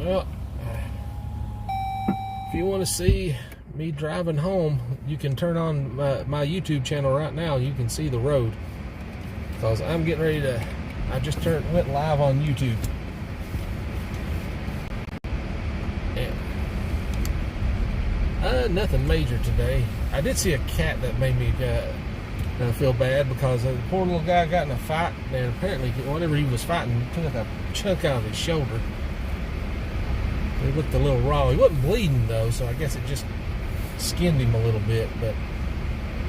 Well, if you want to see me driving home, you can turn on my YouTube channel right now. You can see the road, because I'm getting ready to. I just went live on YouTube. Nothing major today. I did see a cat that made me feel bad, because the poor little guy got in a fight, and apparently whatever he was fighting took a chunk out of his shoulder. He looked a little raw. He wasn't bleeding though, so I guess it just skinned him a little bit. But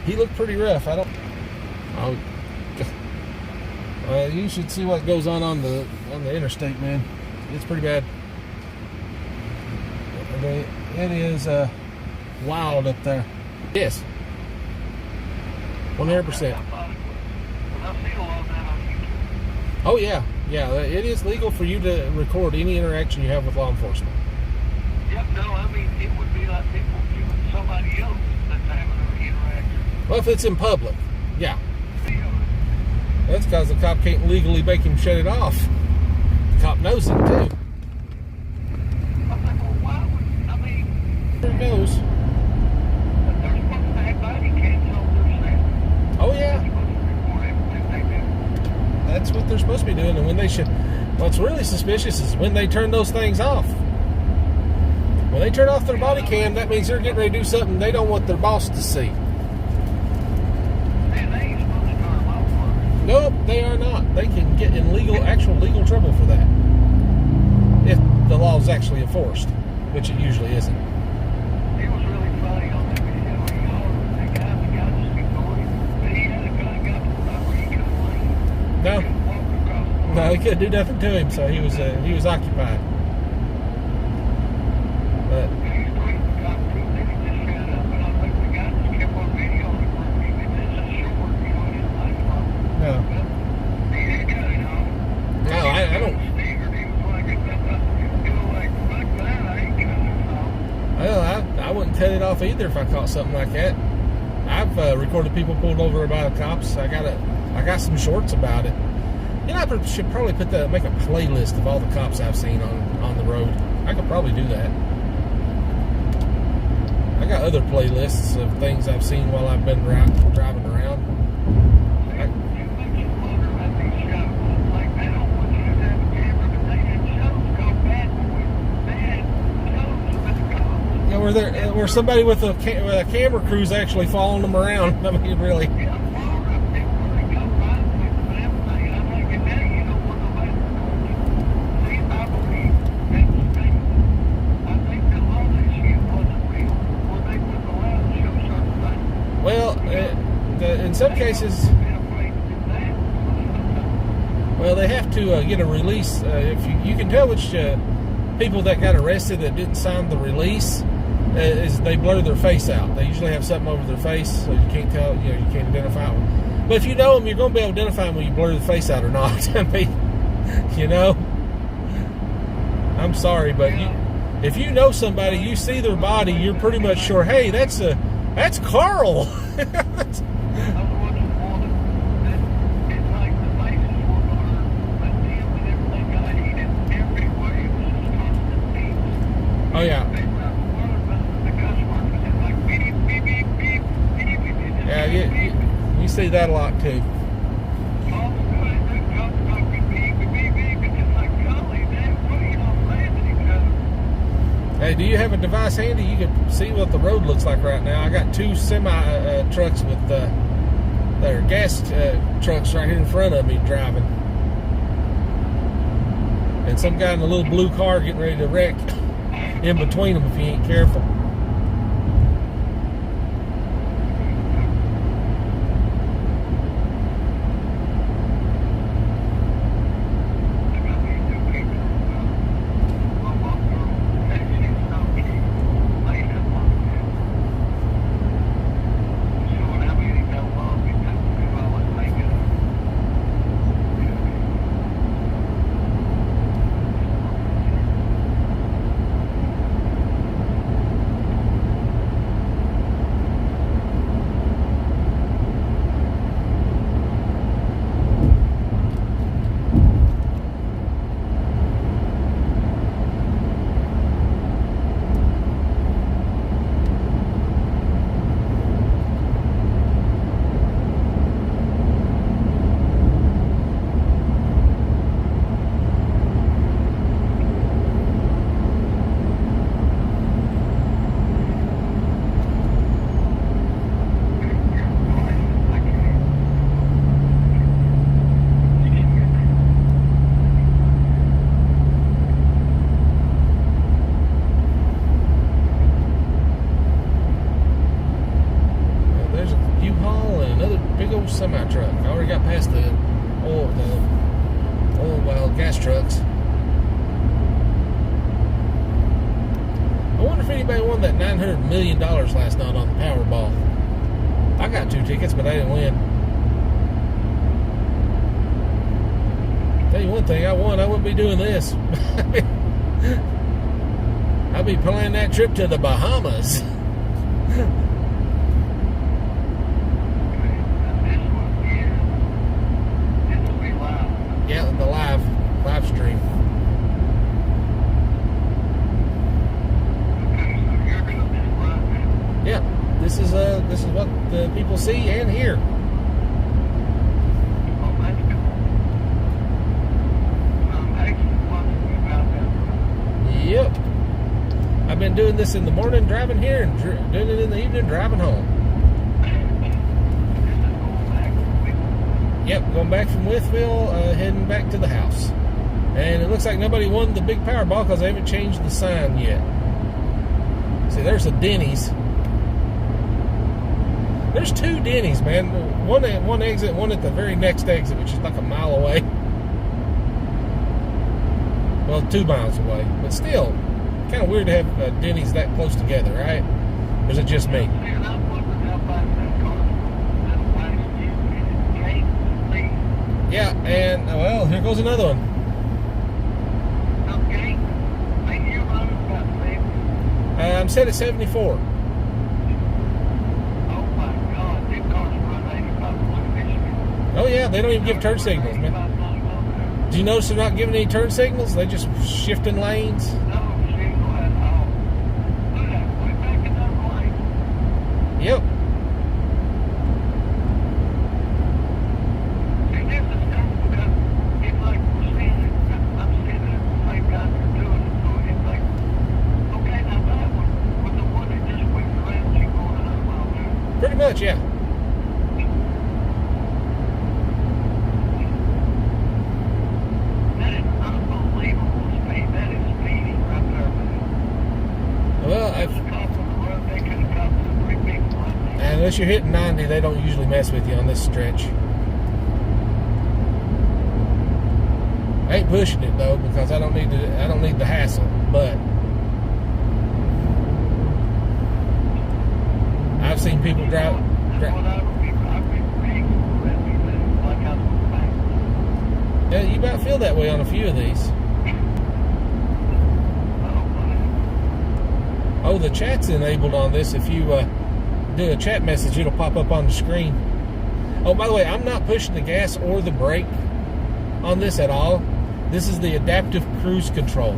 he looked pretty rough. You should see what goes on the interstate, man. It's pretty bad. It is wild up there. Yes, 100%. Oh yeah, it is legal for you to record any interaction you have with law enforcement. Yep, no, I mean, it would be like people giving somebody else that's having an interaction. Well, if it's in public, yeah. That's because the cop can't legally make him shut it off. The cop knows it too. I'm like, well, why would, I mean... There it goes. But they're supposed to have body cams on their set. Oh yeah. They're supposed to record everything they do. That's what they're supposed to be doing, and when they should... What's really suspicious is when they turn those things off. When they turn off their body cam, that means they're getting ready to do something they don't want their boss to see. Man, they ain't supposed to turn them off. Nope, they are not. They can get in actual legal trouble for that. If the law is actually enforced, which it usually isn't. It was really funny on that video. The guy just ignored him. But he had a gun got to the point where he couldn't leave. No. He couldn't walk across the road. No, he couldn't do nothing to him, so he was occupied. But He's threatened the cop too, then he just shut up. But I think the guy just kept on videoing it for a few minutes. It's just short, you know, it isn't like long. no, But he didn't cut it off. no, I don't. Staggered. He was like, fuck that, I ain't cutting it off. Well, I wouldn't cut it off either if I caught something like that. I've recorded people pulled over by the cops. I got some shorts about it. You know, I should probably make a playlist of all the cops I've seen on the road. I could probably do that. I got other playlists of things I've seen while I've been driving around. You mentioned longer about these shows. Like, they don't want you to have a camera, but they had shows called Bad Boys. They had shows about cops. You know, where somebody with a camera crew's actually following them around. I mean, really. Yeah, Florida, people, they go ride with them and everything. I'm like, and now you don't want nobody to record you. See, I believe that's the thing. I think that a lot of this shit wasn't real, or they wouldn't allow to show certain things. Well, in some cases, well, they have to get a release. If you can tell which people that got arrested that didn't sign the release, is they blur their face out. They usually have something over their face, so you can't tell. You can't identify them. But if you know them, you're going to be able to identify them when you blur the face out or not. I mean, I'm sorry, but if you know somebody, you see their body, you're pretty much sure, hey, that's Carl. Oh yeah. Yeah, you see that a lot too. Hey, do you have a device handy? You can see what the road looks like right now. I got two semi trucks with their gas trucks right here in front of me driving, and some guy in a little blue car getting ready to wreck in between them if you ain't careful. trucks. I wonder if anybody won that $900 million last night on the Powerball. I got 2 tickets, but I didn't win. Tell you one thing, I won, I wouldn't be doing this. I'll be planning that trip to the Bahamas. Yeah, the live stream. Yeah, this is what the people see and hear. Yep. I've been doing this in the morning, driving here, and doing it in the evening, driving home. Yep, going back from Withville, heading back to the house. And it looks like nobody won the big Powerball because they haven't changed the sign yet. See, there's a Denny's. There's 2 Denny's, man. One at one exit, one at the very next exit, which is like a mile away. Well, 2 miles away. But still, kind of weird to have Denny's that close together, right? Or is it just me? Yeah, and, well, here goes another one. I'm set at 74. Oh, yeah, they don't even give turn signals, man. Do you notice they're not giving any turn signals? They're just shifting lanes. Yep. Pretty much, yeah. Well, unless you're hitting 90, they don't usually mess with you on this stretch. I ain't pushing it though because I don't need the hassle. But I've seen people drive. Yeah, you about feel that way on a few of these. Oh, the chat's enabled on this. If you do a chat message, it'll pop up on the screen. Oh, by the way, I'm not pushing the gas or the brake on this at all. This is the adaptive cruise control.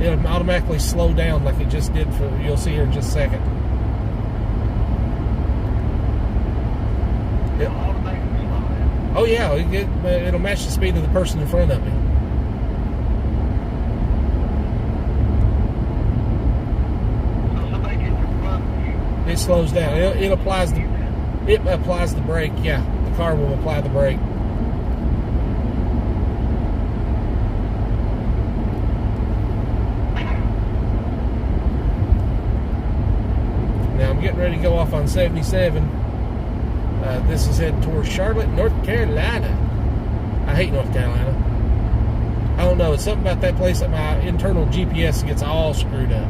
It'll automatically slow down like it just did for, you'll see here in just a second. Oh yeah, it'll match the speed of the person in front of me. It slows down. It applies the brake. Yeah, the car will apply the brake. Now I'm getting ready to go off on 77. This is heading towards Charlotte, North Carolina. I hate North Carolina. I don't know. It's something about that place that my internal GPS gets all screwed up.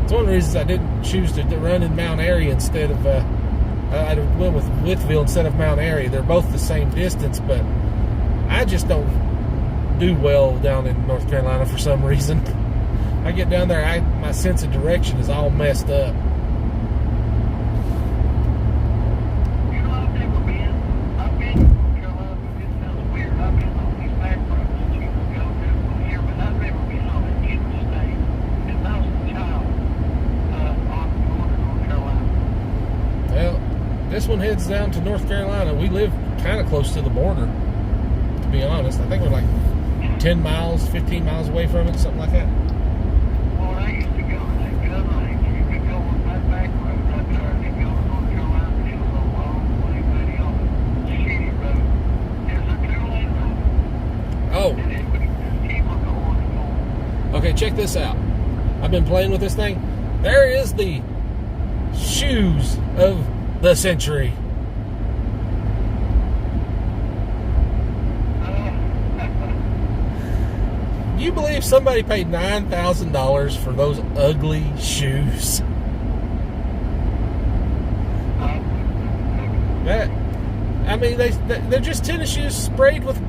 It's one of the reasons I didn't choose to run in Mount Airy instead of, I went with Withville instead of Mount Airy. They're both the same distance, but I just don't do well down in North Carolina for some reason. I get down there, my sense of direction is all messed up. This one heads down to North Carolina. We live kind of close to the border, to be honest. I think we're like 10 miles, 15 miles away from it, something like that. Well, I used to go to that gun range. You could go on that back road right there and go to North Carolina and it was a long way, buddy, on the shitty road. There's a 2-lane road. Oh. And it would keep on going and going. Okay, check this out. I've been playing with this thing. There is the shoes of the century. you believe somebody paid $9,000 for those ugly shoes? That, I mean, they're just tennis shoes sprayed with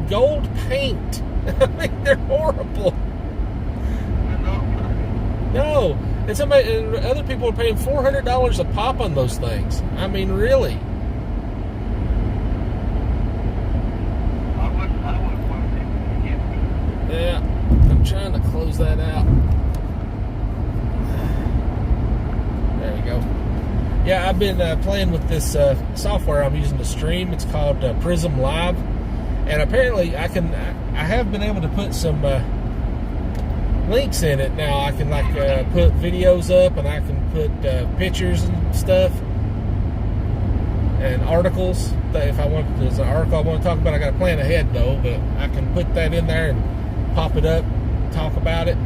gold paint. I mean, they're horrible. No, and other people are paying $400 a pop on those things. I mean, really. Yeah, I'm trying to close that out. There you go. Yeah, I've been playing with this software I'm using to stream. It's called Prism Live, and apparently I have been able to put some links in it now. I can put videos up, and I can put pictures and stuff, and articles. If I want, there's an article I want to talk about. I got to plan ahead though, but I can put that in there and pop it up, talk about it,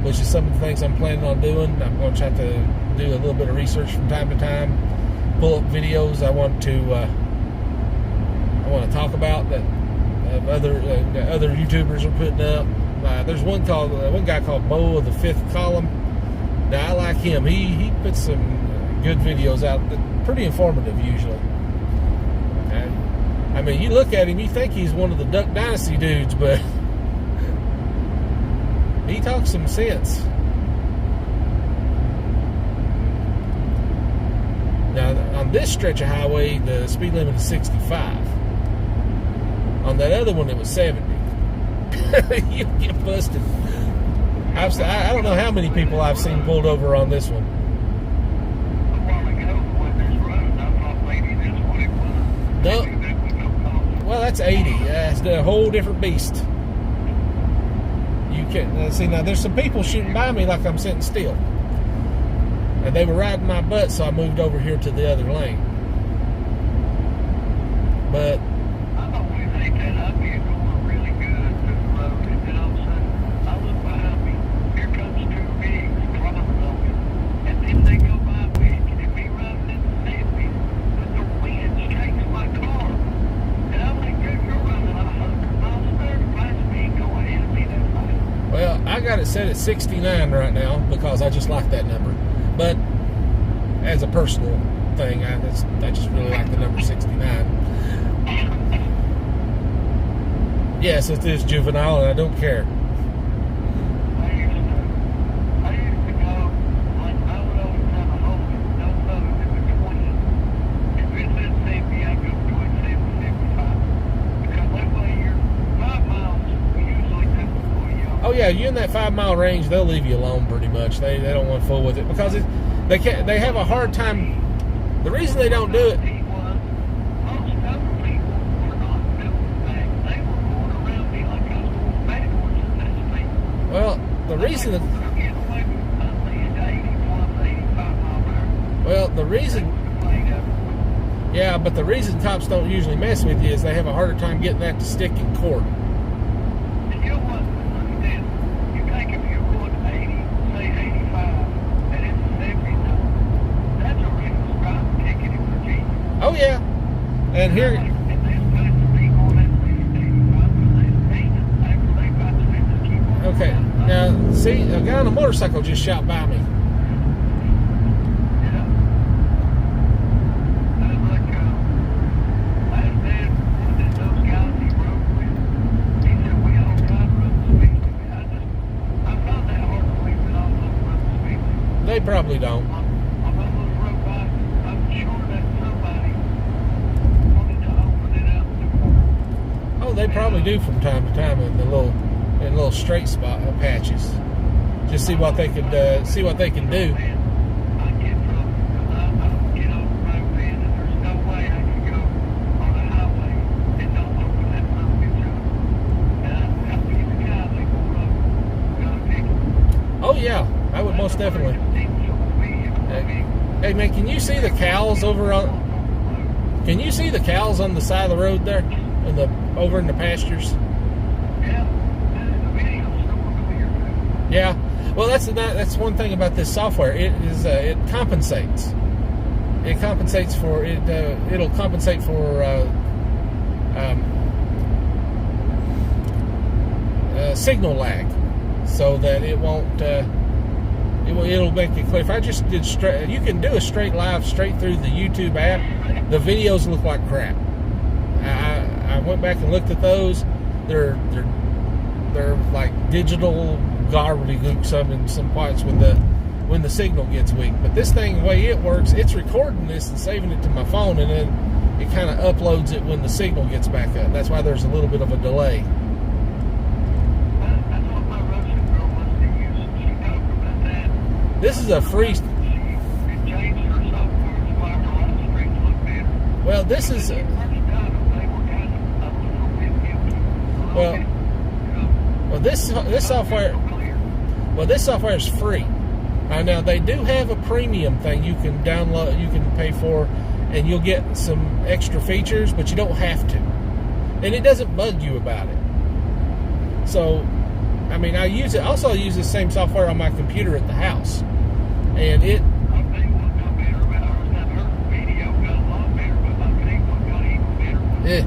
which is some of the things I'm planning on doing. I'm going to try to do a little bit of research from time to time, pull up videos I want to talk about that other YouTubers are putting up. There's one guy called Bo of the Fifth Column. Now I like him. He puts some good videos out, pretty informative usually. Okay? I mean, you look at him, you think he's one of the Duck Dynasty dudes, but he talks some sense. Now, on this stretch of highway, the speed limit is 65. On that other one, it was 70. You get busted. I don't know how many people I've seen pulled over on this one. No. Well, that's 80. That's a whole different beast. You can't see now. There's some people shooting by me like I'm sitting still, and they were riding my butt, so I moved over here to the other lane. But I always hate that. I'd be going really good through the road, and then all of a sudden, I look behind me. Here comes two pigs climbing on me, and then they go by me, and me running in the sandwich, but the wind shakes my car, and I'm like, dude, you're running 100 miles an hour past me, go ahead of me that way. well, I got it set at 69 right now because I just like that number. But as a personal thing, I just really like the number 69. Yes, it is juvenile, and I don't care. I used to go, like, I would always have a home with no boat in between. If it said 70, I'd go to it 75. Because that way you're 5 miles, we usually do before you. Oh yeah, you in that 5 mile range, they'll leave you alone pretty much. They don't want to fool with it because they have a hard time. The reason they don't do it. Most other people were not doing that. They were going around me like I was going backwards in that speed. Well, the reason that. They're getting away with something at 85 mile an hour. Well, the reason. Yeah, but the reason cops don't usually mess with you is they have a harder time getting that to stick in court. And you know what? Look at this. You think if you're going 80, say 85, and it's 70, that's a reckless driving ticket in Virginia. Oh yeah, and here. And they're supposed to be going at least 85, but they're speeding after they got to it to keep on. Okay, now see, a guy on a motorcycle just shot by me. Yeah. That's like, last day, one of those guys he rode with, he said, we all try to run the speed limit. I found that hard to believe that all of them run the speed limit. They probably don't. On those road bikes, I'm sure that somebody wanted to open it up to more. Oh, they probably do from time to time in the little straight spot patches. Just see what they could do. I get from because I get on the road then, and there's no way I can go on a highway and don't open that son of a bitch up. And I'll be the guy they pull up, got a ticket. Oh yeah, I would most definitely. Hey man, can you see the cows over on? Can you see the cows on the side of the road there, over in the pastures? Yeah, the video's so clear. Yeah. Well, that's one thing about this software. It compensates. It compensates for it. It'll compensate for signal lag, so that it won't. It'll make it clear. If I just did straight, you can do a straight live straight through the YouTube app. The videos look like crap. I went back and looked at those. They're like digital gobbledygook in some parts when the signal gets weak. But this thing, the way it works, it's recording this and saving it to my phone, and then it kind of uploads it when the signal gets back up. That's why there's a little bit of a delay. This is a free. Well, this is. Well, this software. Well, this software is free. Now they do have a premium thing you can download, you can pay for, and you'll get some extra features, but you don't have to, and it doesn't bug you about it. So, I mean, I use the same software on my computer at the house, and it. Yeah.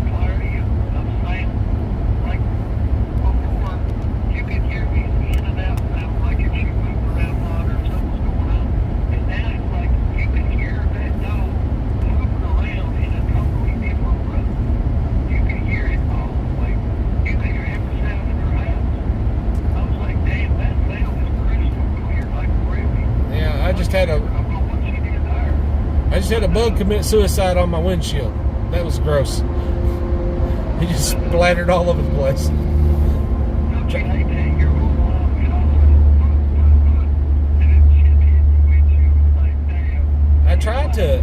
I just had a bug commit suicide on my windshield. That was gross. He just splattered all over the place. I tried to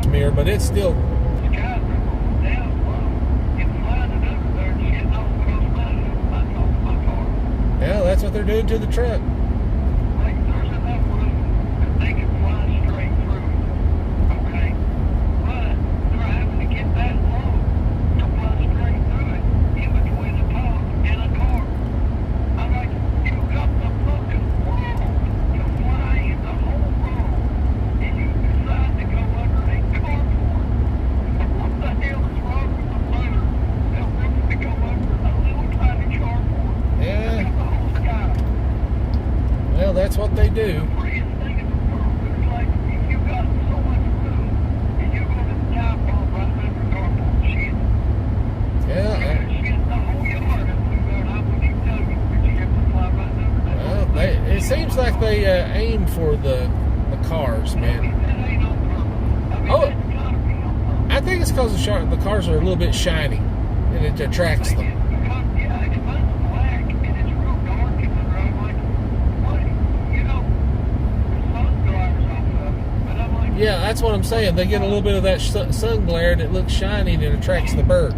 mirror, but it's still. Yeah, that's what they're doing to the truck. That's what they do. It seems like they aim for the cars, man. Oh, I think it's because the cars are a little bit shiny, and it attracts them. Yeah, that's what I'm saying. They get a little bit of that sun glare, and it looks shiny, and it attracts the bird.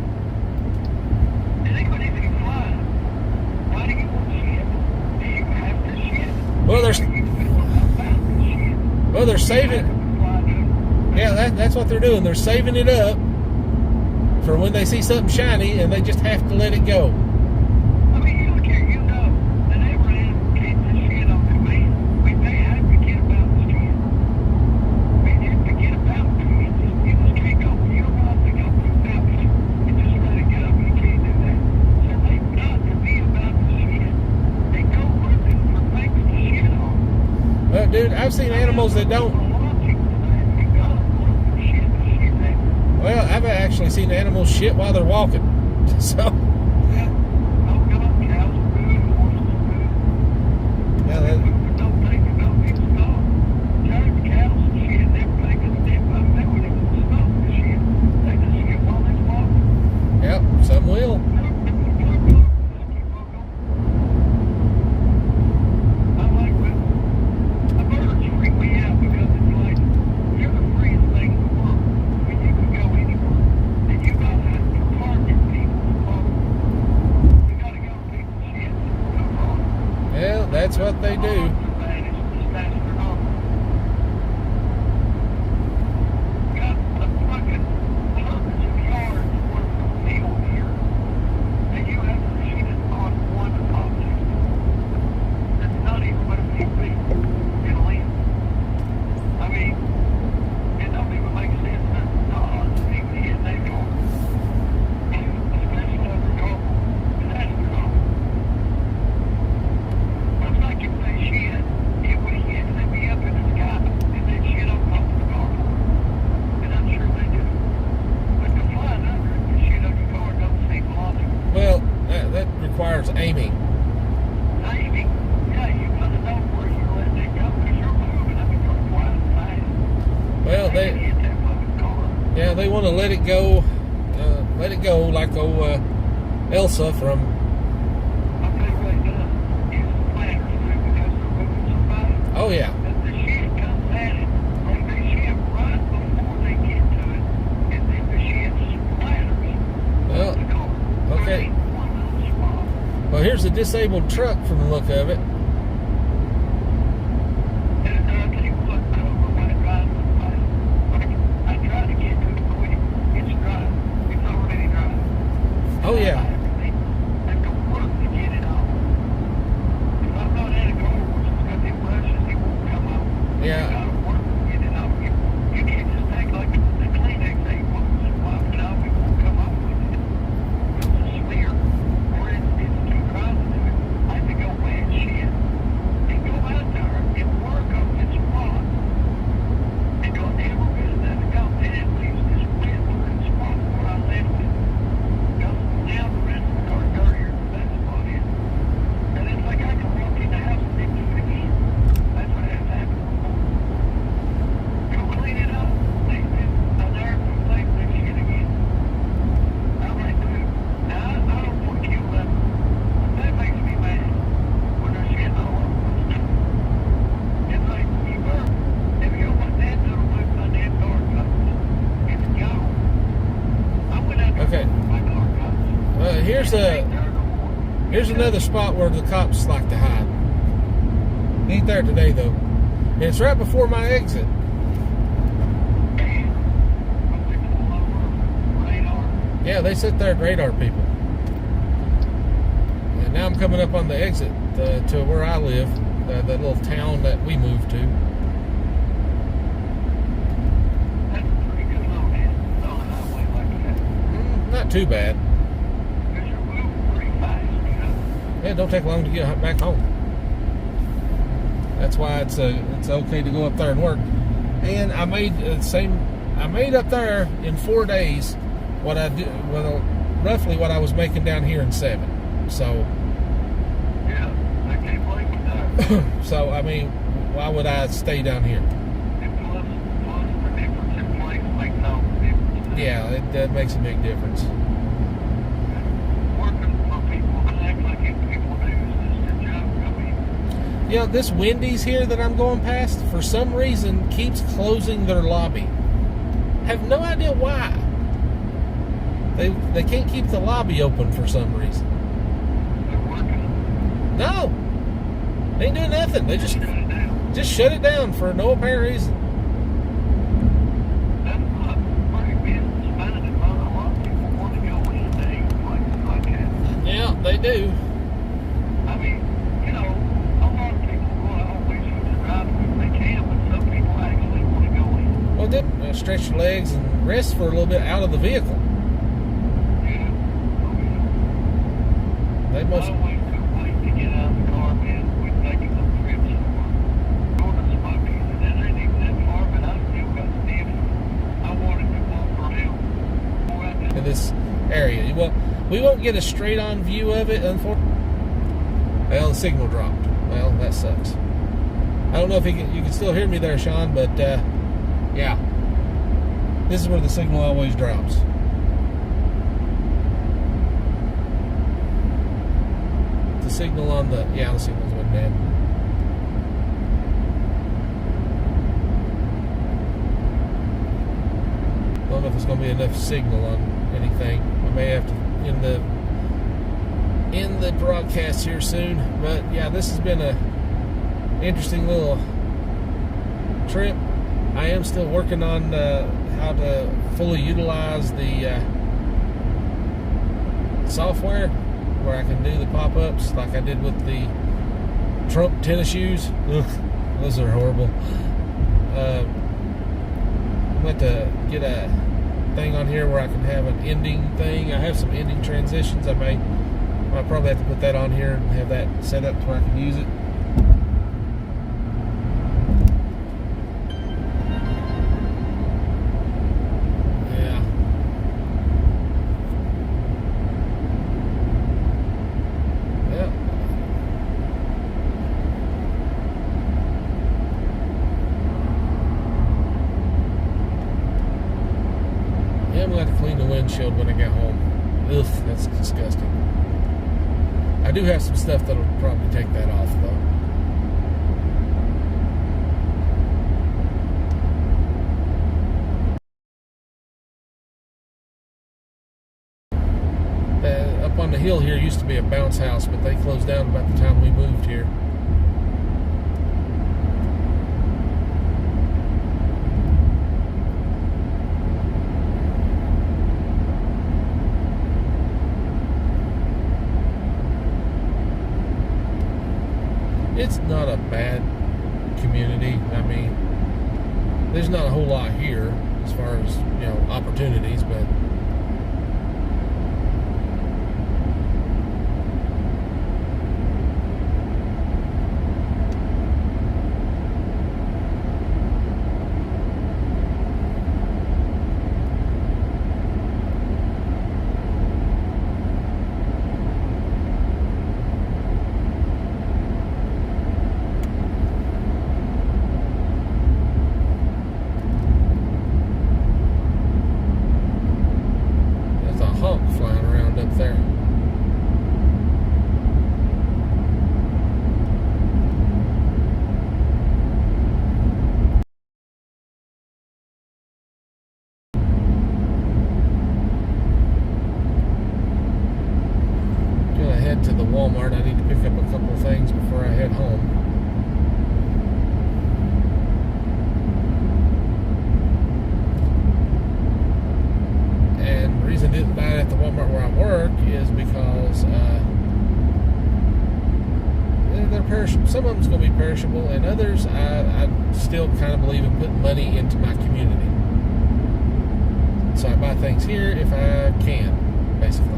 Well, they're saving. Yeah, that's what they're doing. They're saving it up for when they see something shiny, and they just have to let it go. Dude, I've seen animals that don't. Well, I've actually seen animals shit while they're walking. So. Yeah, yep, some will. That's what they do. requires aiming. Maybe. Yeah, you gotta know where you're letting it go because you're moving. I mean, you're flying fast. Well, They can hit that fucking car. yeah, they want to let it go like Elsa from. I'll tell you what it does. Use planners too because they're moving so fast. Oh yeah, That the shit comes at it. Like they shit right before they get to it. And then the shit splatters well, the car. okay. Right in one little spot. Well, here's a disabled truck from the look of it. And I'll tell you what, I don't know why it drives so fast. Like, I try to get to it quick. It's dry. It's already dry. Oh yeah. I have to work to get it off. If I'm not at a car wash, it's got them brushes, it won't come off. Yeah. You gotta work to get it off. You can't just take like the Kleenex ain't once and wipe it off, it won't come off with it. It's a smear. Or it's too dry to do it. I have to go wet shit and go out there and work on this spot. And go every bit of that go, and it leaves this wet looking spot where I left it. Goes down the rest of the car dirtier than that spot is. And it's like I can walk in the house and then do it again. That's what has happened before. Go clean it up. I'm there to replace that shit again. I like to. Now, I don't want to kill them. That makes me mad. When they're shitting all over us. It's like, you better, if you don't want that little loop on that car cuts, it's gone. I went out there Okay. with my car cuts. Here's another spot where the cops like to hide. Ain't there today though. And it's right before my exit. Yeah, they sit there at radar people. And now I'm coming up on the exit to where I live, that little town that we moved to. That's a pretty good load in on a highway like that. Not too bad. Because you're moving pretty fast, you know. Yeah, it don't take long to get back home. That's why it's okay to go up there and work. And I made I made up there in 4 days what I did, well, roughly what I was making down here in 7. So, Yeah, I can't blame you there. so I mean, why would I stay down here? And plus the difference in place makes all the difference. Yeah, that makes a big difference. Working for people that act like it people do is just their job. I mean, Yeah, this Wendy's here that I'm going past, for some reason, keeps closing their lobby. Have no idea why. They can't keep the lobby open for some reason. they're working. No, they ain't doing nothing. They just Shut it down. shut it down for no apparent reason. That's not very business-minded. A lot of people want to go in and eat places like that. Yeah, they do. I mean, you know, a lot of people will always use the drive if they can, but some people actually want to go in. Well, then stretch your legs and rest for a little bit out of the vehicle. Yeah. Oh, yeah. They most. I always couldn't wait to get out of the car, man. We'd take a little trip somewhere. Go to Smokies, and that ain't even that far, but I still got stiff. I wanted to walk around. Go out In there. this area. Well, we won't get a straight-on view of it, unfortunately. Well, the signal dropped. Well, that sucks. I don't know if you can still hear me there, Sean, but yeah. This is where the signal always drops. The signal on the signals went dead. Don't know if it's going to be enough signal on anything. I may have to end the broadcast here soon. But yeah, this has been a interesting little trip. I am still working on how to fully utilize the software where I can do the pop-ups like I did with the Trump tennis shoes. Ugh, those are horrible. I'm going to get a thing on here where I can have an ending thing. I have some ending transitions. I'll probably have to put that on here and have that set up to where I can use it. disgusting. I do have some stuff that'll probably take that off, though. Up on the hill here used to be a bounce house, but they closed down about the time we moved here. It's not a bad community. I mean, there's not a whole lot here as far as, opportunities, but flying around up there. Gonna head to the Walmart. I need to pick up a couple of things before I head home. And the reason I didn't buy it at the Walmart where I work is because they're perishable. Some of them's going to be perishable, and others I still kind of believe in putting money into my community. So I buy things here if I can, basically.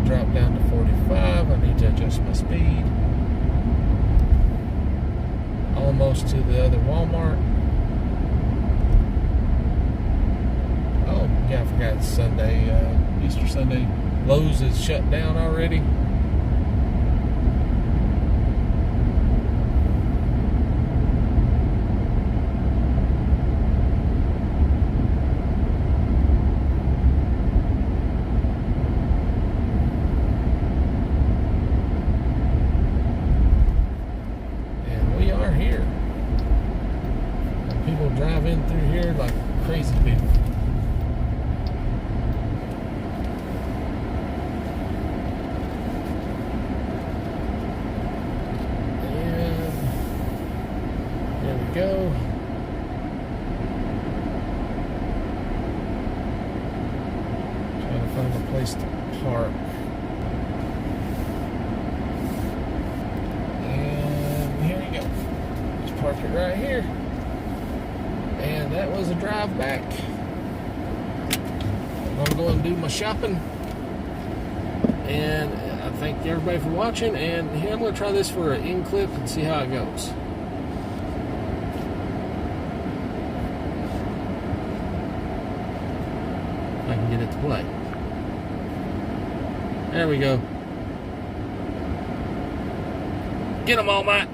Drop down to 45. I need to adjust my speed. Almost to the other Walmart. Oh, yeah, I forgot it's Sunday, Easter Sunday. Lowe's is shut down already. Here. And people drive in through here like crazy people. And there we go. Trying to find a place to park. And here we go. Park it right here. And that was a drive back. I'm gonna go and do my shopping. And I thank everybody for watching. And here I'm gonna try this for an in clip and see how it goes. If I can get it to play. There we go. Get them all, Matt.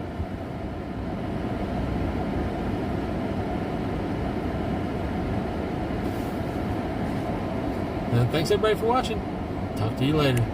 Thanks everybody for watching. Talk to you later.